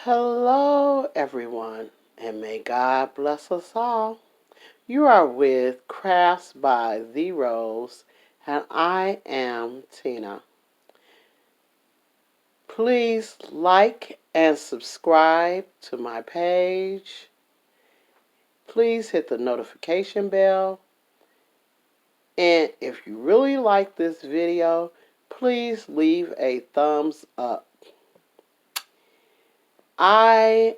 Hello, everyone, and may God bless us all. You are with Crafts by The Rose, and I am Tina. Please like and subscribe to my page. Please hit the notification bell. And if you really like this video, please leave a thumbs up. I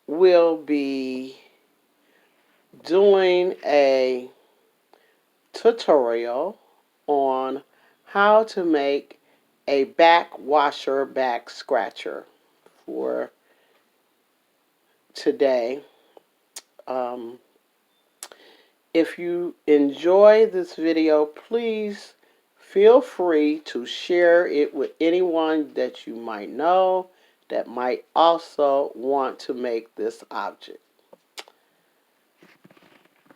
will be doing a tutorial on how to make a back washer back scratcher for today. Um, if you enjoy this video, please feel free to share it with anyone that you might know that might also want to make this object.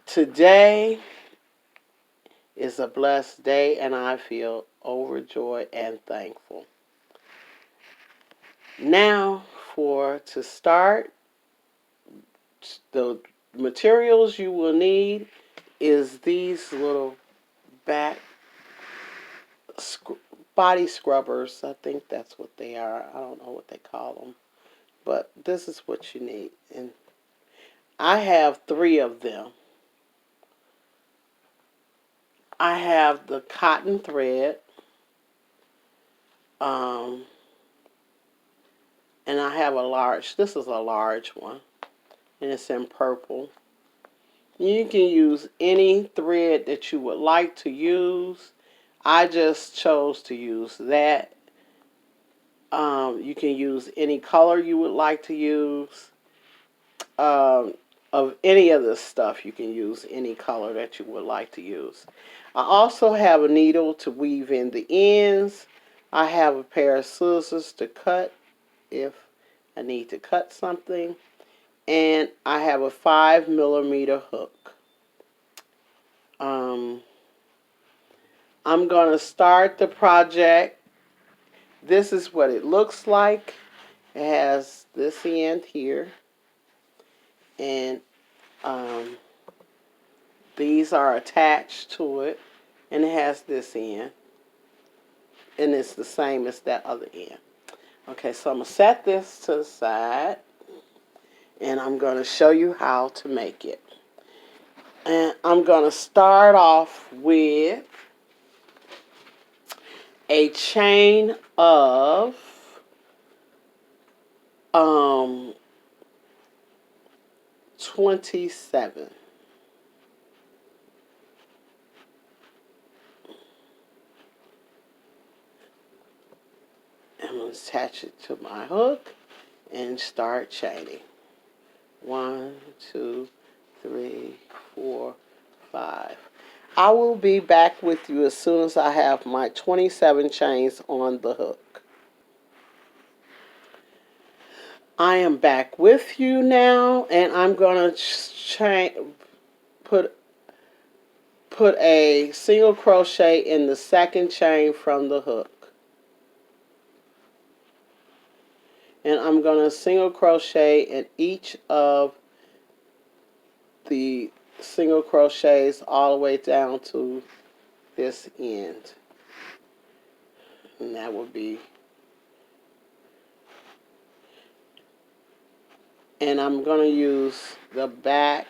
Today is a blessed day, and I feel overjoyed and thankful. Now, to start, the materials you will need is these little back body scrubbers. I think that's what they are. I don't know what they call them, but this is what you need. And I have 3 of them. I have the cotton thread, and I have a large, this is a large one, and it's in purple. You can use any thread that you would like to use. I just chose to use that. You can use any color you would like to use. Of any of this stuff, you can use any color that you would like to use. I also have a needle to weave in the ends. I have a pair of scissors to cut if I need to cut something. And I have a 5mm hook. I'm going to start the project. This is what it looks like. It has this end here. And these are attached to it. And it has this end. And it's the same as that other end. Okay, so I'm going to set this to the side. And I'm going to show you how to make it. And I'm going to start off with a chain of 27. I'm going to attach it to my hook and start chaining. 1, 2, 3, 4, 5. I will be back with you as soon as I have my 27 chains on the hook. I am back with you now, and I'm going to put a single crochet in the second chain from the hook. And I'm going to single crochet in each of the single crochets all the way down to this end. And that will be, and I'm going to use the back,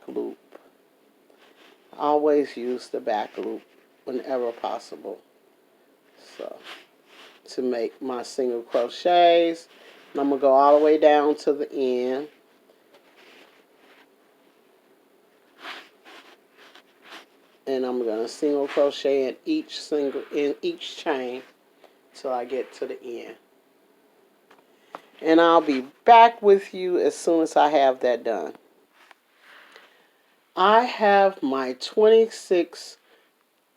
loop. Always use the back loop whenever possible. So, to make my single crochets, and I'm going to go all the way down to the end. And I'm going to single crochet in each chain till I get to the end. And I'll be back with you as soon as I have that done. I have my 26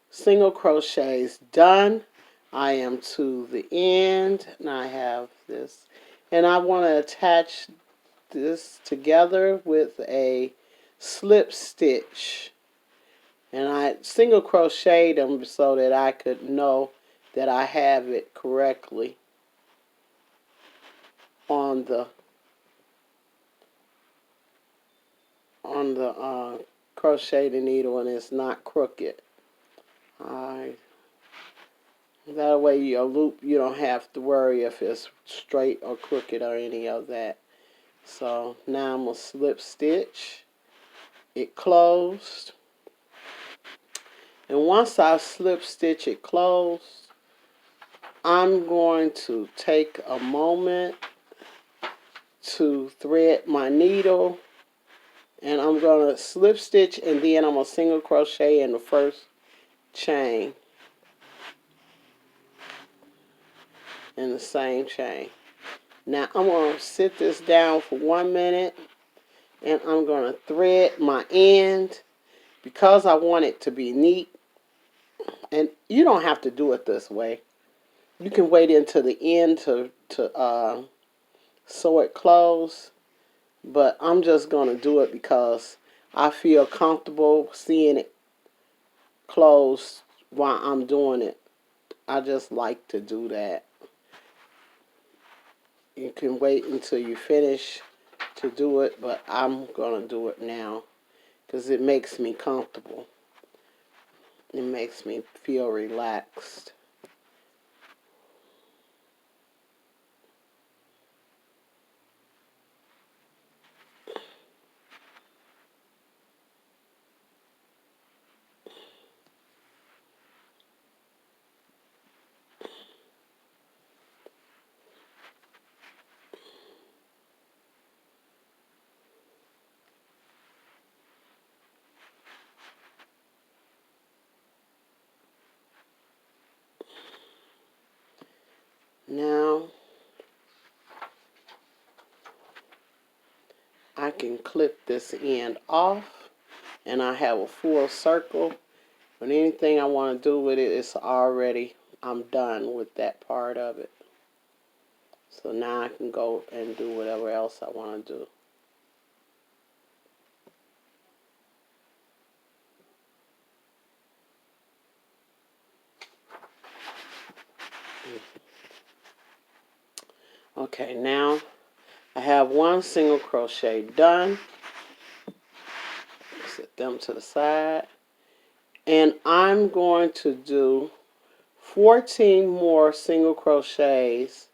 single crochets done. I am to the end, and I have this. And I want to attach this together with a slip stitch. And I single crocheted them so that I could know that I have it correctly on the crocheted needle and it's not crooked. Alright. That way your loop, you don't have to worry if it's straight or crooked or any of that. So now I'm going to slip stitch it closed. And once I slip stitch it closed, I'm going to take a moment to thread my needle, and I'm going to slip stitch and then I'm going to single crochet in the first chain in the same chain. Now I'm going to sit this down for 1 minute and I'm going to thread my end because I want it to be neat. And you don't have to do it this way. You can wait until the end to sew it closed, but I'm just going to do it because I feel comfortable seeing it closed while I'm doing it. I just like to do that. You can wait until you finish to do it, but I'm going to do it now because it makes me comfortable. It makes me feel relaxed. Now I can clip this end off and I have a full circle. But anything I want to do with it is already, I'm done with that part of it. So now I can go and do whatever else I want to do. Okay, now I have one single crochet done. Set them to the side. And I'm going to do 14 more single crochets.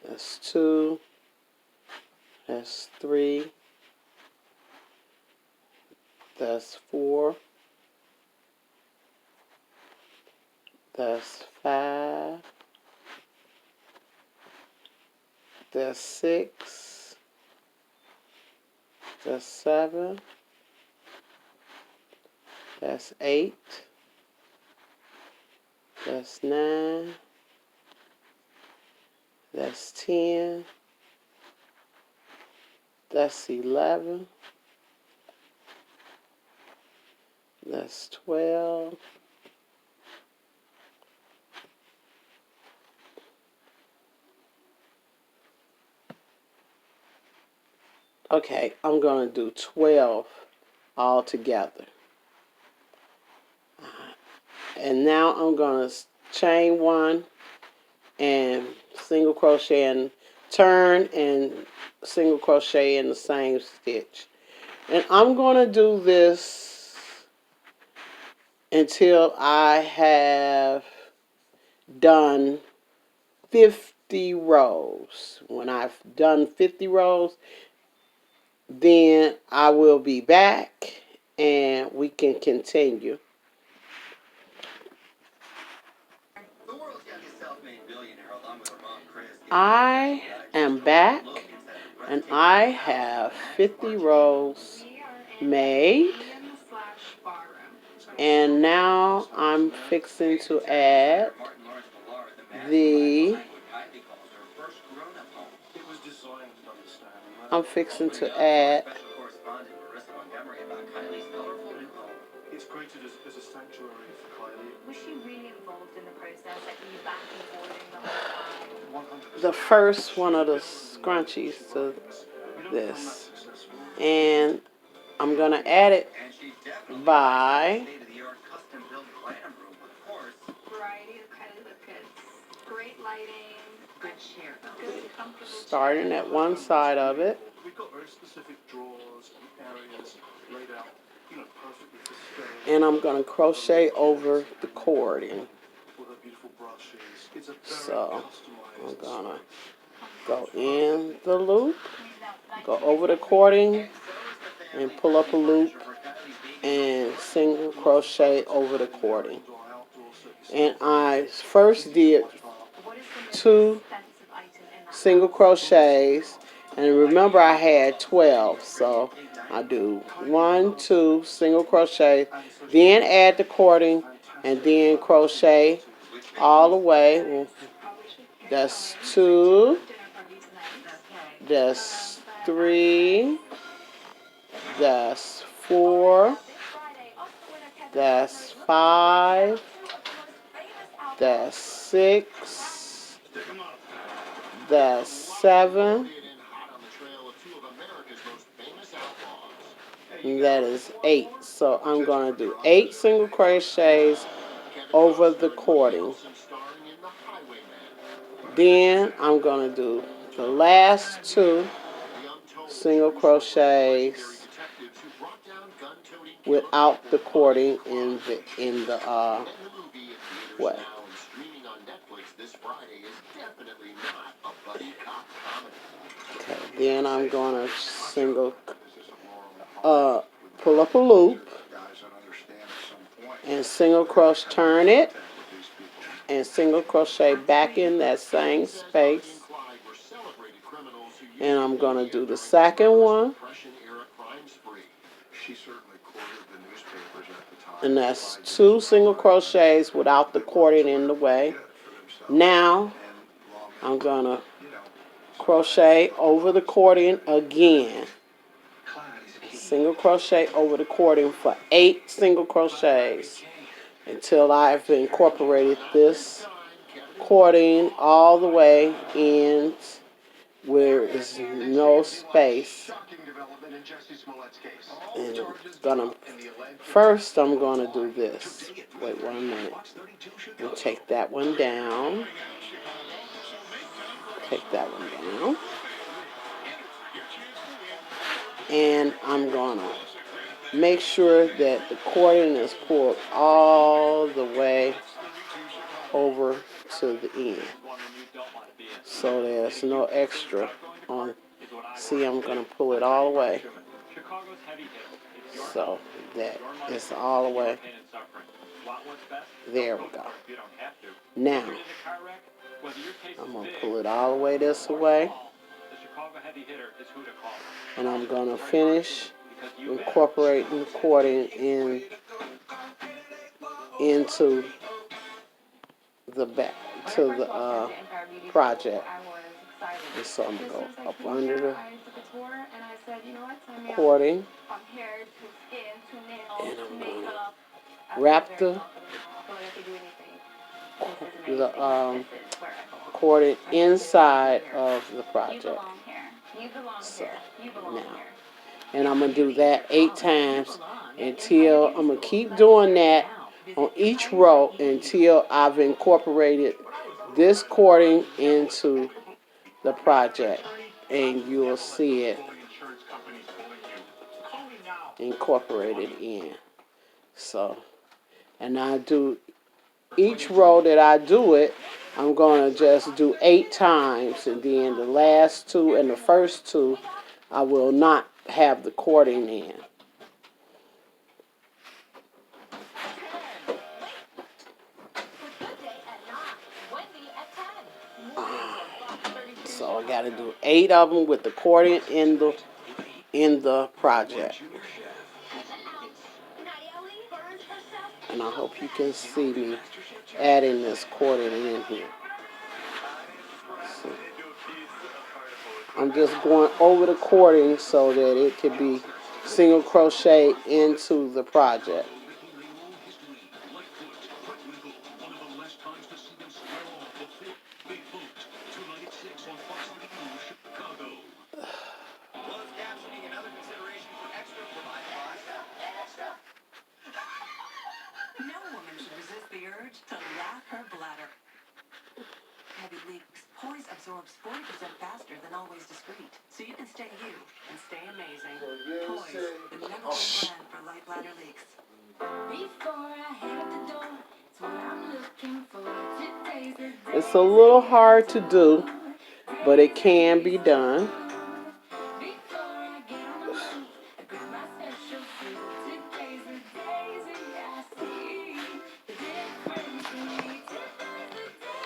That's 2. That's 3. That's 4. That's 5. That's 6. That's 7. That's 8. That's 9. That's 10. That's 11. That's 12. Okay, I'm going to do 12 all together. And now I'm going to chain 1 and single crochet and turn and single crochet in the same stitch. And I'm going to do this until I have done 50 rows. When I've done 50 rows, then I will be back and we can continue. I am back and I have 50 rows made, and now I'm fixing to add the I'm fixing to add It's created as a sanctuary for Kylie. Was she really involved in the process, like you back and forthing the whole time? 100%. the first one of the scrunchies to this, and I'm gonna add it by Great lighting, good chair, good comfortable Starting at one side of it. We've got very specific drawers and areas laid out, perfectly for staying. And I'm going to crochet over the cording. With her beautiful brushes. It's a very So I'm customized going to suite. go in the loop, go over the cording, and pull up a loop, and single crochet over the cording. And I first did 2 single crochets, and remember I had 12, so I do 1, 2 single crochet, then add the cording, and then crochet all the way. That's 2, that's 3, that's 4, that's 5, that's 6, that's 7, and that is 8. So I'm going to do 8 single crochets over the cording. Then I'm going to do the last 2 single crochets without the cording in the way. Okay, then I'm going to pull up a loop and single crochet, turn it, and single crochet back in that same space. And I'm going to do the second one, and that's 2 single crochets without the cording in the way. Now I'm going to crochet over the cording again, single crochet over the cording for 8 single crochets until I've incorporated this cording all the way in where there's no space. And first I'm going to do this. Wait 1 minute. And take that one down. Take that one down. And I'm going to make sure that the cording is pulled all the way over to the end, so there's no extra on. See, I'm going to pull it all the way, so that it's all the way. There we go. Now I'm going to pull it all the way this way, and I'm going to finish incorporating the cording into the back to the project. And so I'm going to go up under the cording, and I'm going to wrap the cording inside of the project. So now, and I'm going to do that 8 times until I'm going to keep doing that on each row until I've incorporated this cording into the project, and you will see it incorporated in. So, and I do each row that I do it, I'm going to just do 8 times, and then the last 2 and the first 2 I will not have the cording in. So I got to do 8 of them with the cording in the project. And I hope you can see me adding this cording in here. So I'm just going over the cording so that it can be single crochet into the project. No woman should resist the urge to laugh her bladder. absorbs 40% faster than Always Discreet, so you can stay you and stay amazing. Poise, the number one brand for light bladder leaks. Before I head out the door, it's what I'm looking for. Today's the day. It's a little hard to do, but it can be done. Before I get on the move, I grab my special fruit. Today's the day I see the difference in me. Today's the day.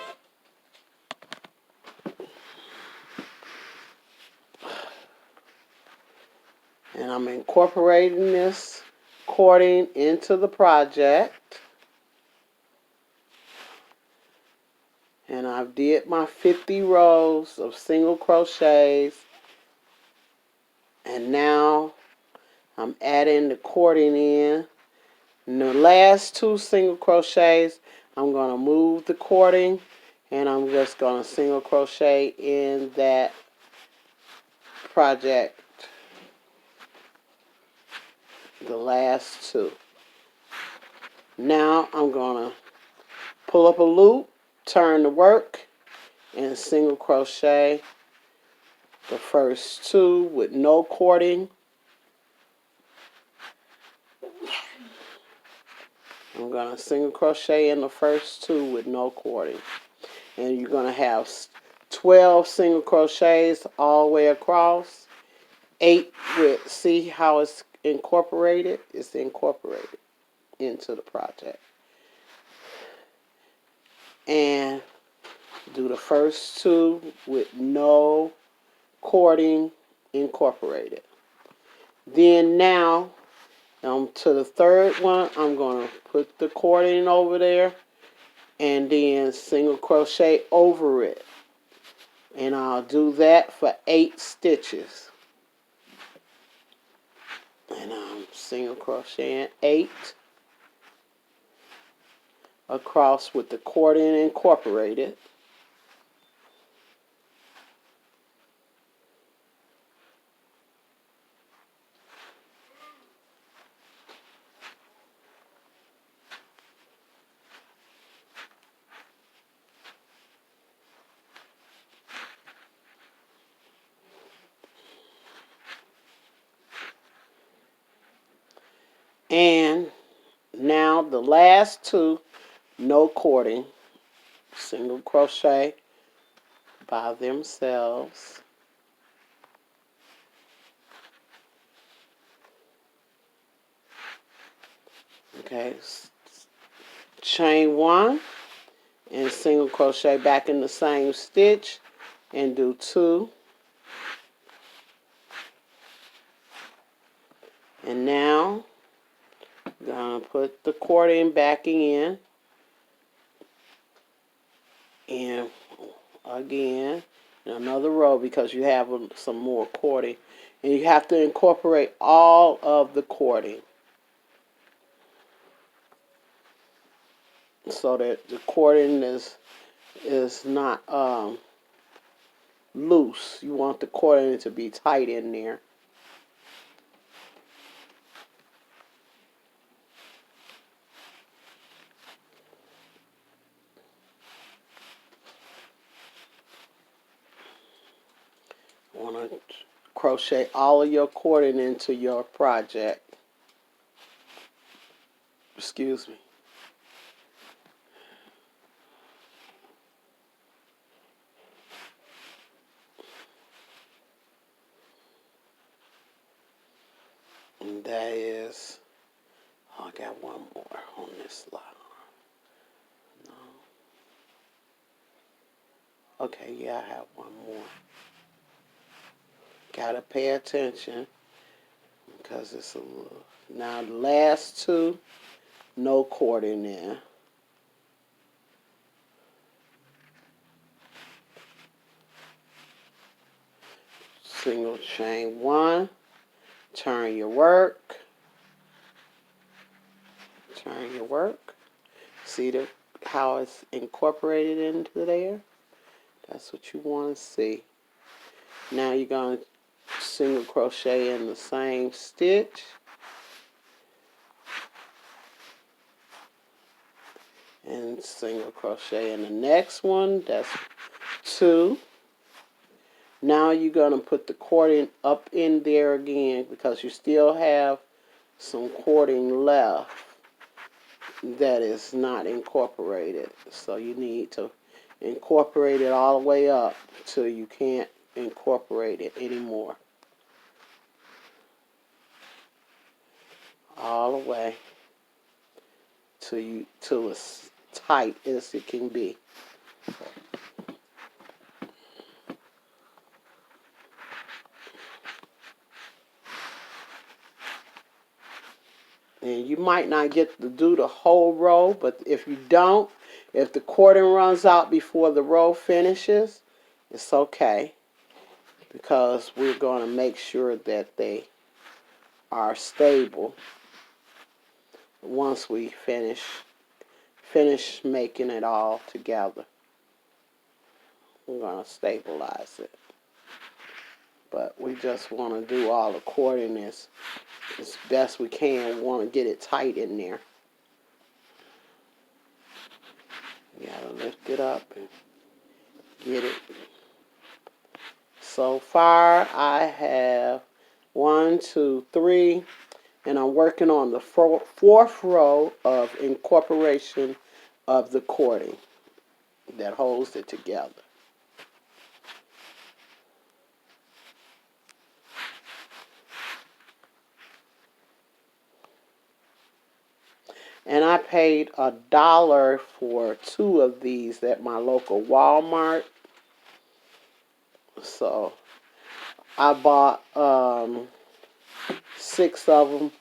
And I'm incorporating this cording into the project. And I've did my 50 rows of single crochets. And now I'm adding the cording in. In the last 2 single crochets, I'm going to move the cording and I'm just going to single crochet in that project. The last 2. Now I'm going to pull up a loop, turn the work, and single crochet the first 2 with no cording. I'm going to single crochet in the first 2 with no cording. And you're going to have 12 single crochets all the way across. 8 with, see how it's incorporated? It's incorporated into the project. And do the first 2 with no cording incorporated. Then now, to the third one, I'm going to put the cording over there and then single crochet over it. And I'll do that for 8 stitches. And I'm single crocheting 8 across with the cording incorporated. And now the last 2, no cording, single crochet by themselves. Okay, chain 1 and single crochet back in the same stitch and do 2. And now I'm going to put the cording back in. And again, in another row because you have some more cording. And you have to incorporate all of the cording so that the cording is not loose. You want the cording to be tight in there. Want to crochet all of your cording into your project. Excuse me. And that is, oh, I got one more on this line. No. Okay, yeah, I have one more. Gotta pay attention because it's a little. Now the last 2, no cording in. Single chain 1, turn your work. Turn your work. See how it's incorporated into there? That's what you want to see. Now you're going to single crochet in the same stitch. And single crochet in the next one. That's 2. Now you're going to put the cording up in there again because you still have some cording left that is not incorporated. So you need to incorporate it all the way up till you can't incorporate it anymore. All the way till it's tight as it can be. And you might not get to do the whole row, but if you don't, if the cording runs out before the row finishes, it's okay, because we're going to make sure that they are stable once we finish making it all together. We're going to stabilize it. But we just want to do all the cording as best we can. We want to get it tight in there. You got to lift it up and get it. So far I have 1, 2, 3, and I'm working on the fourth row of incorporation of the cording that holds it together. And I paid $1 for 2 of these at my local Walmart. So I bought 6 of them.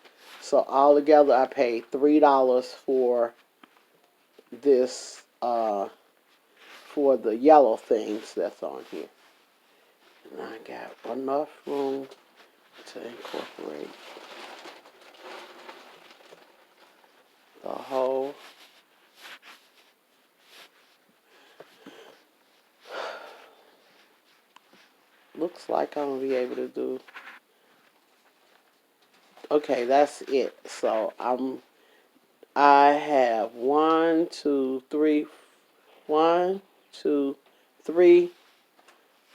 So altogether I paid $3 for this, for the yellow things that's on here. And I got enough room to incorporate the whole. Looks like I'm going to be able to do. Okay, that's it. So I have 1, 2, 3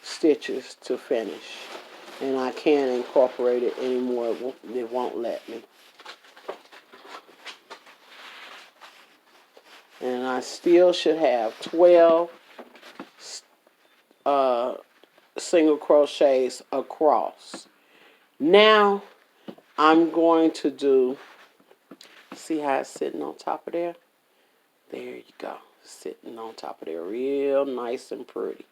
stitches to finish. And I can't incorporate it anymore. It won't let me. And I still should have 12 single crochets across. Now I'm going to do, see how it's sitting on top of there? There you go. Sitting on top of there real nice and pretty.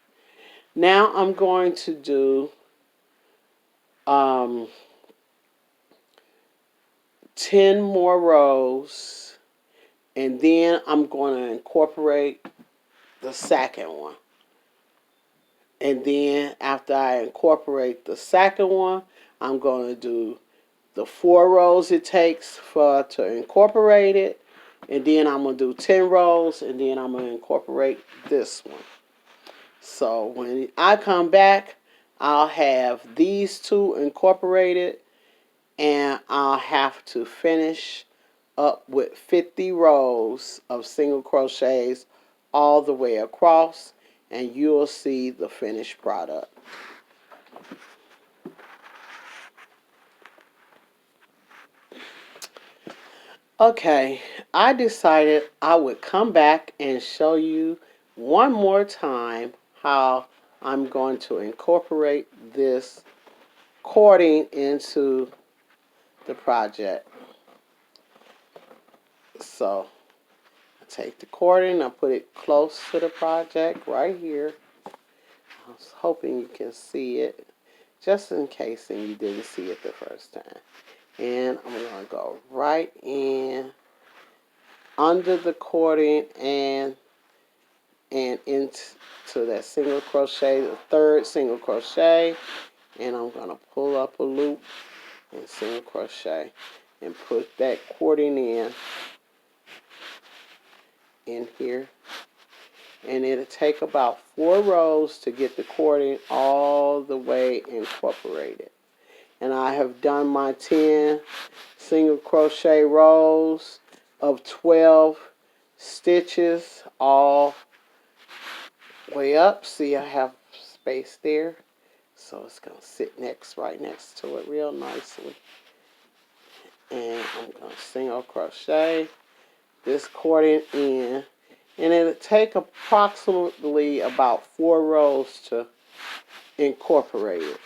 Now I'm going to do 10 more rows, and then I'm going to incorporate the second one. And then after I incorporate the second one, I'm going to do the 4 rows it takes to incorporate it. And then I'm going to do 10 rows, and then I'm going to incorporate this one. So when I come back, I'll have these 2 incorporated, and I'll have to finish up with 50 rows of single crochets all the way across, and you'll see the finished product. Okay, I decided I would come back and show you one more time how I'm going to incorporate this cording into the project. So I take the cording, I put it close to the project right here. I was hoping you can see it, just in case and you didn't see it the first time. And I'm going to go right in under the cording and into that single crochet, the 3rd single crochet, and I'm going to pull up a loop and single crochet and put that cording in here. And it'll take about 4 rows to get the cording all the way incorporated. And I have done my 10 single crochet rows of 12 stitches all way up. See, I have space there. So it's going to sit right next to it real nicely. And I'm going to single crochet this cording in. And it'll take approximately about 4 rows to incorporate it.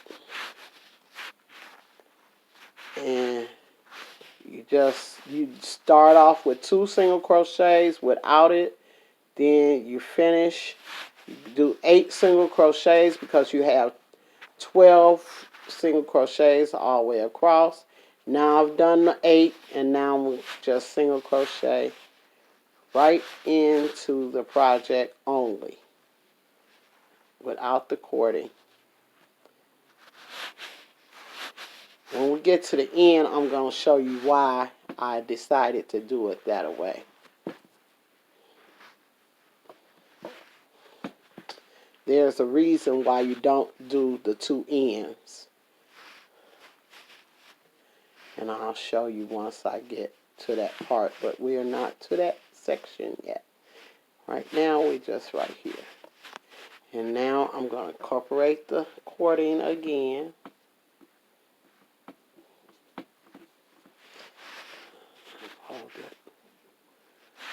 And you start off with 2 single crochets without it. Then you finish. You do 8 single crochets because you have 12 single crochets all the way across. Now I've done the 8, and now I'm just single crochet right into the project only without the cording. When we get to the end, I'm going to show you why I decided to do it that way. There's a reason why you don't do the 2 ends. And I'll show you once I get to that part, but we are not to that section yet. Right now, we're just right here. And now I'm going to incorporate the cording again. Hold it.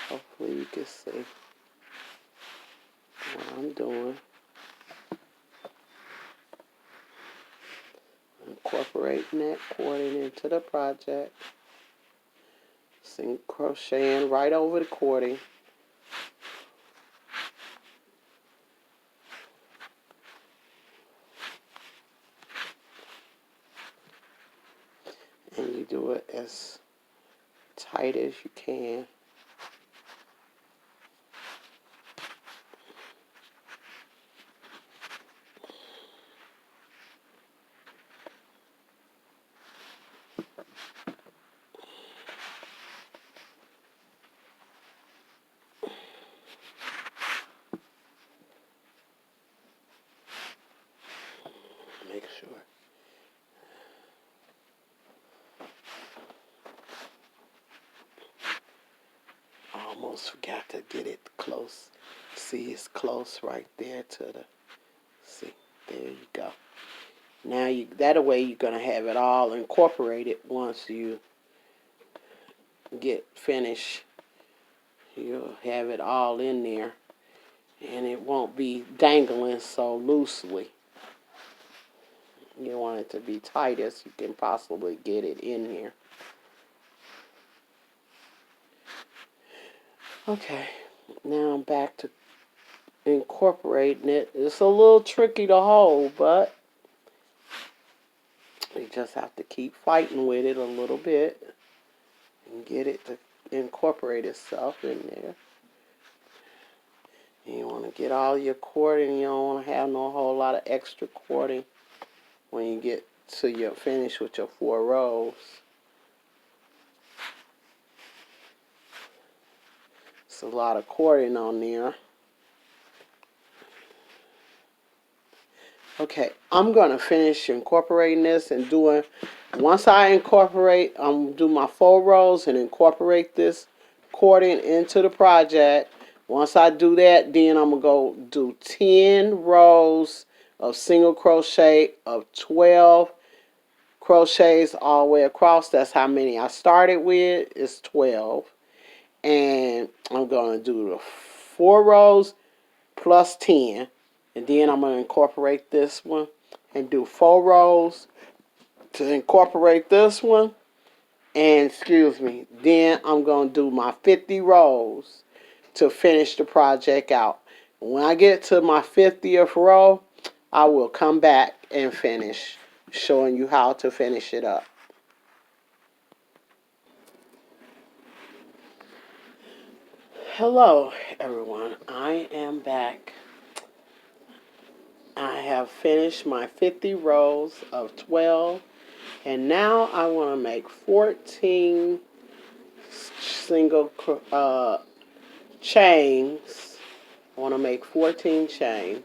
Hopefully you can see what I'm doing. Incorporating that cording into the project. Single crocheting right over the cording. And you do it as tight as you can. Make sure. I almost forgot to get it close. See, it's close right there to the, see, there you go. Now, that way you're going to have it all incorporated once you get finished. You'll have it all in there, and it won't be dangling so loosely. You want it to be tight as you can possibly get it in here. Okay, now I'm back to incorporating it. It's a little tricky to hold, but you just have to keep fighting with it a little bit and get it to incorporate itself in there. And you want to get all your cording. You don't want to have no whole lot of extra cording when you get to your finish with your 4 rows. It's a lot of cording on there. Okay, I'm going to finish incorporating this and doing, once I incorporate, I'm going to do my 4 rows and incorporate this cording into the project. Once I do that, then I'm going to go do 10 rows of single crochet of 12 crochets all the way across. That's how many I started with, is 12. And I'm going to do the 4 rows plus 10. And then I'm going to incorporate this one and do 4 rows to incorporate this one. And, then I'm going to do my 50 rows to finish the project out. When I get to my 50th row, I will come back and finish, showing you how to finish it up. Hello, everyone. I am back. I have finished my 50 rows of 12, and now I want to make 14 single chains. I want to make 14 chains.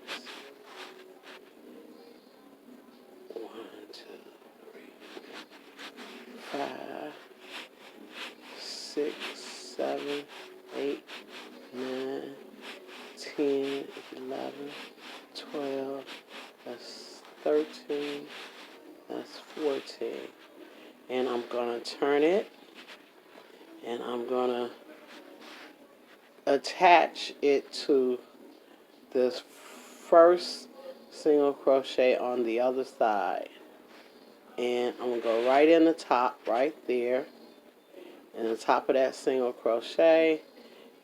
1, 2, 3, 4, 5, 6, 7, 8, 9, 10, 11, 12, that's 13, that's 14. And I'm going to turn it, and I'm going to attach it to this first single crochet on the other side. And I'm going to go right in the top, right there, in the top of that single crochet.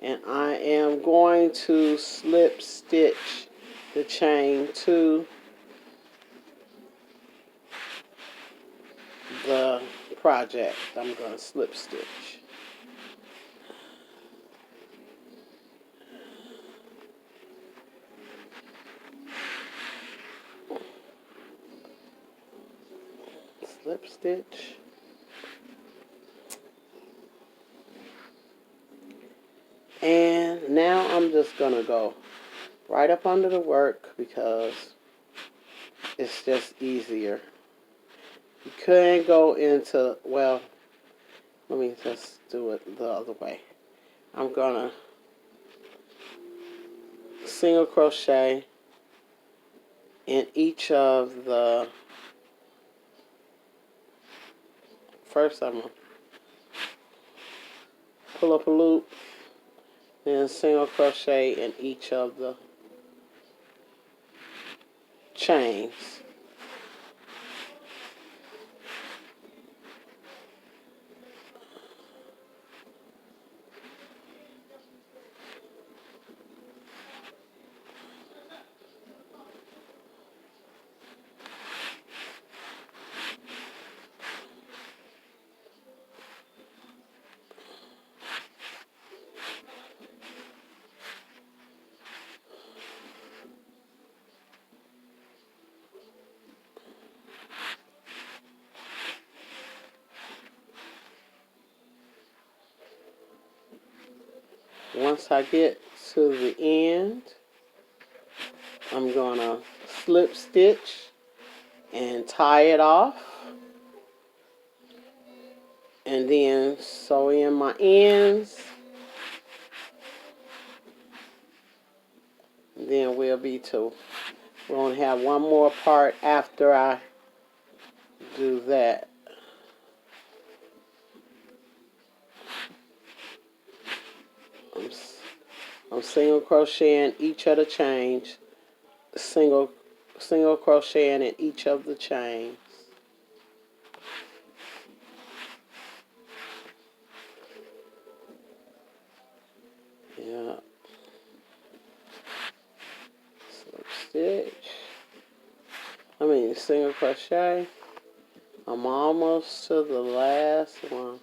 And I am going to slip stitch the chain to the project. I'm going to slip stitch. Slip stitch. And now I'm just going to go right up under the work because it's just easier. You couldn't go into, well, let me just do it the other way. I'm going to single crochet in each of the, first I'm going to pull up a loop, then single crochet in each of the chains. Once I get to the end, I'm going to slip stitch and tie it off, and then sew in my ends. And then we'll be to, we're going to have one more part after I do that. I'm single crocheting each of the chains, single crocheting in each of the chains. Yeah. Slip stitch. Single crochet. I'm almost to the last one.